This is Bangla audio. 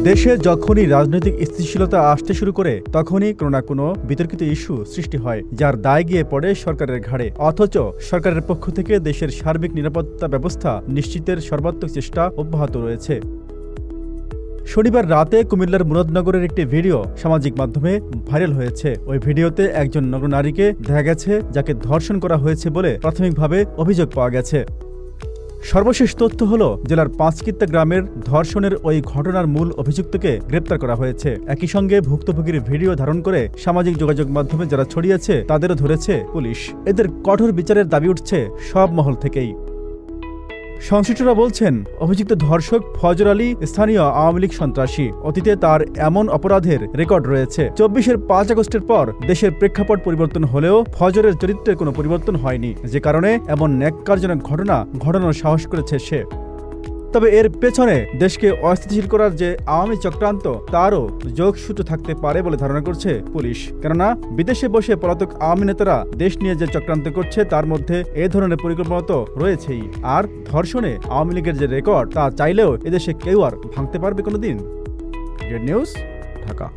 দেশে যখনই রাজনৈতিক স্থিতিশীলতা আসতে শুরু করে তখনই কোনো না কোনো বিতর্কিত ইস্যু সৃষ্টি হয়, যার দায় গিয়ে পড়ে সরকারের ঘাড়ে। অথচ সরকারের পক্ষ থেকে দেশের সার্বিক নিরাপত্তা ব্যবস্থা নিশ্চিতের সর্বাত্মক চেষ্টা অব্যাহত রয়েছে। শনিবার রাতে কুমিল্লার মুরাদনগরের একটি ভিডিও সামাজিক মাধ্যমে ভাইরাল হয়েছে। ওই ভিডিওতে একজন নগ্ননারীকে দেখা গেছে, যাকে ধর্ষণ করা হয়েছে বলে প্রাথমিকভাবে অভিযোগ পাওয়া গেছে। সর্বশেষ তথ্য হল, জেলার পাঁচকিত্তা গ্রামের ধর্ষণের ওই ঘটনার মূল অভিযুক্তকে গ্রেপ্তার করা হয়েছে। একই সঙ্গে ভুক্তভোগীর ভিডিও ধারণ করে সামাজিক যোগাযোগ মাধ্যমে যারা ছড়িয়েছে তাদেরও ধরেছে পুলিশ। এদের কঠোর বিচারের দাবি উঠছে সব মহল থেকেই। সংশ্লিষ্টরা বলছেন, অভিযুক্ত ধর্ষক ফজর আলী স্থানীয় আওয়ামী লীগ সন্ত্রাসী। অতীতে তার এমন অপরাধের রেকর্ড রয়েছে। ২৪-এর ৫ আগস্টের পর দেশের প্রেক্ষাপট পরিবর্তন হলেও ফজরের চরিত্রের কোনো পরিবর্তন হয়নি, যে কারণে এমন ন্যাক্কারজনক ঘটনা ঘটানোর সাহস করেছে সে। তবে এর পেছনে দেশকে অস্থিতিশীল করার যে আওয়ামী চক্রান্ত, তারও যোগসূত্র থাকতে পারে বলে ধারণা করছে পুলিশ। কেননা বিদেশে বসে পলাতক আওয়ামী নেতারা দেশ নিয়ে যে চক্রান্ত করছে তার মধ্যে এ ধরনের পরিকল্পনা তো রয়েছেই। আর ধর্ষণে আওয়ামী লীগের যে রেকর্ড, তা চাইলেও এদেশে কেউ আর ভাঙতে পারবে কোনোদিন। নিউজ, ঢাকা।